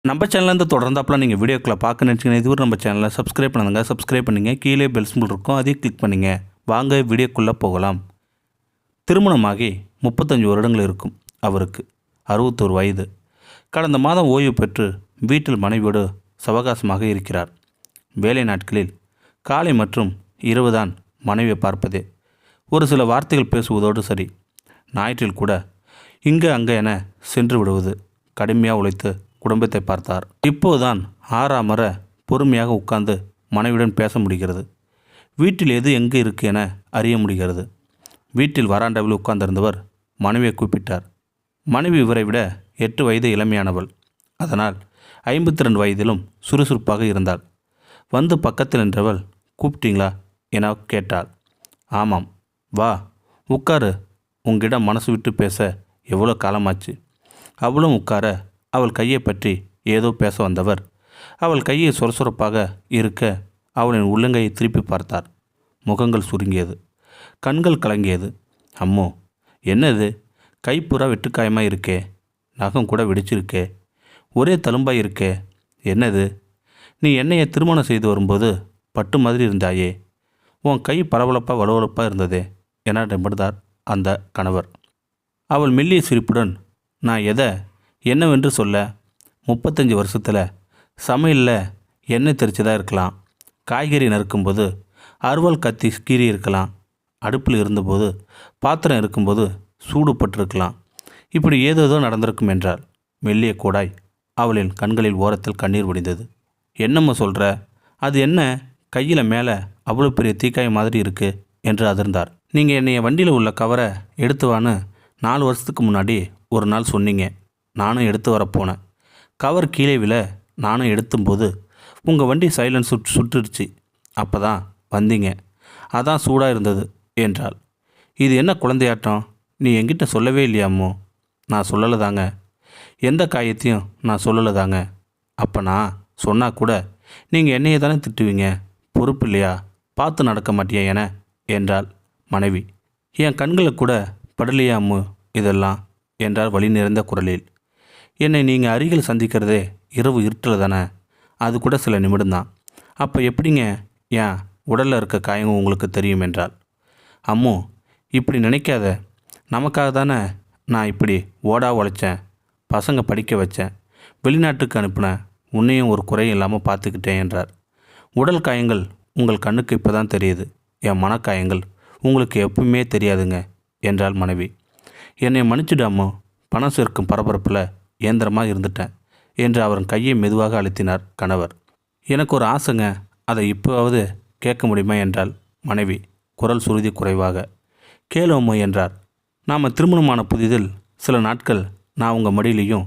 நம்ம சேனல்லேருந்து தொடர்ந்தாப்பில் நீங்கள் வீடியோக்களை பார்க்க நினச்சிங்கன்னா இதுவரை நம்ம சேனலை சப்ஸ்கிரைப் பண்ணுங்க. சப்ஸ்கிரைப் பண்ணுங்க. கீழே பெல் சிம்பிள் இருக்கும், அதையும் கிளிக் பண்ணுங்க. வாங்க வீடியோக்குள்ளே போகலாம். திருமணமாகி 35 வருடங்கள் இருக்கும் அவருக்கு. 61 வயது. கடந்த மாதம் ஓய்வு பெற்று வீட்டில் மனைவியோடு சவகாசமாக இருக்கிறார். வேலை நாட்களில் காலை மற்றும் இரவு தான் மனைவியை பார்ப்பதே. ஒரு சில வார்த்தைகள் பேசுவதோடு சரி. ஞாயிற்றில் கூட இங்கே அங்கே என சென்று விடுவது. கடுமையாக உழைத்து குடும்பத்தை பார்த்தார். இப்போதுதான் ஆறாமற பொறுமையாக உட்கார்ந்து மனைவியுடன் பேச முடிகிறது. வீட்டில் எது எங்கே இருக்கு என அறிய முடிகிறது. வீட்டில் வராண்டாவில் உட்கார்ந்திருந்தவர் மனைவியை கூப்பிட்டார். மனைவி இவரை விட 8 வயது இளமையானவள். அதனால் 52 வயதிலும் சுறுசுறுப்பாக இருந்தாள். வந்து பக்கத்தில் நின்றவள், கூப்பிட்டீங்களா என கேட்டாள். ஆமாம், வா உட்காரு, உங்கிடம் மனசு விட்டு பேச எவ்வளோ காலமாச்சு. அவளும் உட்கார அவள் கையை பற்றி ஏதோ பேச வந்தவர் அவள் கையை சுரசுரப்பாக இருக்க அவளின் உள்ளங்கையை திருப்பி பார்த்தார். முகங்கள் சுருங்கியது, கண்கள் கலங்கியது. அம்மோ, என்னது, கைப்புறா வெட்டுக்காயமாக இருக்கே, நகம் கூட வெடிச்சிருக்கே, ஒரே தழும்பாக இருக்கே, என்னது, நீ என்னையை திருமணம் செய்து வரும்போது பட்டு மாதிரி இருந்தாயே, உன் கை பளபளப்பாக வலுவழுப்பாக இருந்ததே என நிமிர்ந்தார் அந்த கணவர். அவள் மெல்லிய சிரிப்புடன், நான் எதை என்னவென்று சொல்ல, 35 வருஷத்தில் சமையலில் எண்ணெய் தெரிச்சதாக இருக்கலாம், காய்கறி நறுக்கும்போது அறுவல் கத்தி கீறி இருக்கலாம், அடுப்பில் இருந்தபோது பாத்திரம் இருக்கும்போது சூடு பட்டிருக்கலாம், இப்படி ஏதேதோ நடந்திருக்கும் என்றாள். மெல்லிய கூடாய் அவளின் கண்களில் ஓரத்தில் கண்ணீர் வடிந்தது. என்னம்மா சொல்கிற, அது என்ன கையில் மேலே அவ்வளோ பெரிய தீக்காய மாதிரி இருக்குது என்று அதிர்ந்தார். நீங்கள் என்னைய வண்டியில் உள்ள கவரை எடுத்துவான்னு 4 வருஷத்துக்கு முன்னாடி ஒரு நாள் சொன்னீங்க. நானும் எடுத்து வரப்போனேன். கவர் கீழே விழ நானும் எடுத்தும்போது உங்கள் வண்டி சைலன்ஸ் சுட்டுருச்சு. அப்போ தான் வந்தீங்க, அதான் சூடாக இருந்தது என்றாள். இது என்ன குழந்தையாட்டம், நீ என்கிட்ட சொல்லவே இல்லையாம்மோ? நான் சொல்லலை தாங்க, எந்த காயத்தையும் நான் சொல்லலை தாங்க. அப்போ நான் சொன்னால் கூட நீங்கள் என்னையை தானே திட்டுவீங்க, பொறுப்பு இல்லையா, பார்த்து நடக்க மாட்டியா என என்றாள் மனைவி. என் கண்களை கூட படலையா அம்மு இதெல்லாம் என்றால் வழி நிறைந்த குரலில். என்னை நீங்கள் அருகில் சந்திக்கிறதே இரவு இருட்டில் தானே, அது கூட சில நிமிடம்தான். அப்போ எப்படிங்க ஏன் உடலில் இருக்க காயங்க உங்களுக்கு தெரியும் என்றால். அம்மோ, இப்படி நினைக்காத, நமக்காக தானே நான் இப்படி ஓடா உழைச்சேன், பசங்க படிக்க வச்சேன், வெளிநாட்டுக்கு அனுப்பினேன், உன்னையும் ஒரு குறையும் இல்லாமல் பார்த்துக்கிட்டேன் என்றார். உடல் காயங்கள் உங்கள் கண்ணுக்கு இப்போ தான் தெரியுது, என் மனக்காயங்கள் உங்களுக்கு எப்பவுமே தெரியாதுங்க என்றாள் மனைவி. என்னை மன்னிச்சிடாமோ, பணம் சேர்க்கும் பரபரப்பில் இயந்திரமாக இருந்துட்டேன் என்று அவரின் கையை மெதுவாக அழுத்தினார் கணவர். எனக்கு ஒரு ஆசைங்க, அதை இப்போவாவது கேட்க முடியுமா என்றாள் மனைவி குரல் சுருதி குறைவாக. கேளுமோ என்றார். நாம் திருமணமான புதிதில் சில நாட்கள் நான் உங்கள் மடியிலையும்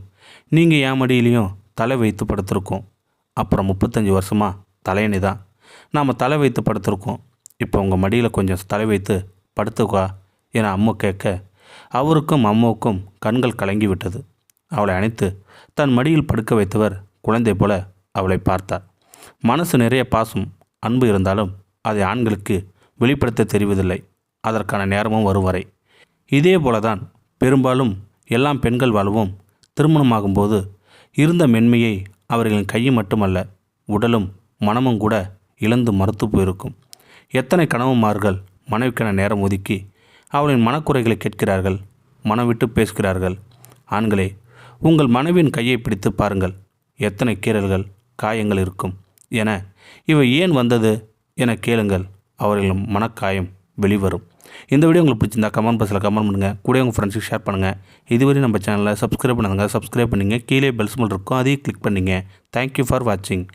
நீங்கள் என் மடியிலையும் தலை வைத்து படுத்திருக்கோம். அப்புறம் 35 வருஷமாக தலையணி தான் நாம் தலை வைத்து படுத்திருக்கோம். இப்போ உங்கள் மடியில் கொஞ்சம் தலை வைத்து படுத்துக்கா என அம்மா கேட்க அவருக்கும் அம்மாவுக்கும் கண்கள் கலங்கி விட்டது. அவளை அணைத்து தன் மடியில் படுக்க வைத்தவர் குழந்தை போல அவளை பார்த்தார். மனசு நிறைய பாசம் அன்பு இருந்தாலும் அதை ஆண்களுக்கு வெளிப்படுத்த தெரிவதில்லை, அதற்கான நேரமும் வரும் வரை. இதே போலதான் பெரும்பாலும் எல்லாம் பெண்கள் வாழ்வும். திருமணமாகும்போது இருந்த மென்மையை அவர்களின் கையும் மட்டுமல்ல, உடலும் மனமும் கூட இழந்து மறுத்து போயிருக்கும். எத்தனை கணவன்மார்கள் மனைவிக்கான நேரம் ஒதுக்கி அவளின் மனக்குறைகளை கேட்கிறார்கள், மனம் விட்டு பேசுகிறார்கள். ஆண்களே, உங்கள் மனைவியின் கையை பிடித்து பாருங்கள், எத்தனை கீறல்கள் காயங்கள் இருக்கும் என, இவை ஏன் வந்தது என கேளுங்கள், அவர்களின் மனக்காயம் வெளிவரும். இந்த வீடியோ உங்களுக்கு பிடிச்சிருந்தா கமெண்ட் பாக்ஸில் கமெண்ட் பண்ணுங்கள், கூட உங்கள் ஃப்ரெண்ட்ஸுக்கு ஷேர் பண்ணுங்கள். இதுவரை நம்ம சேனலை சப்ஸ்கிரைப் பண்ணுங்க, சப்ஸ்கிரைப் பண்ணிங்க, கீழே பெல் சிம்பல் இருக்கும், அதையும் கிளிக் பண்ணிங்க. தேங்க்யூ ஃபார் வாட்சிங்.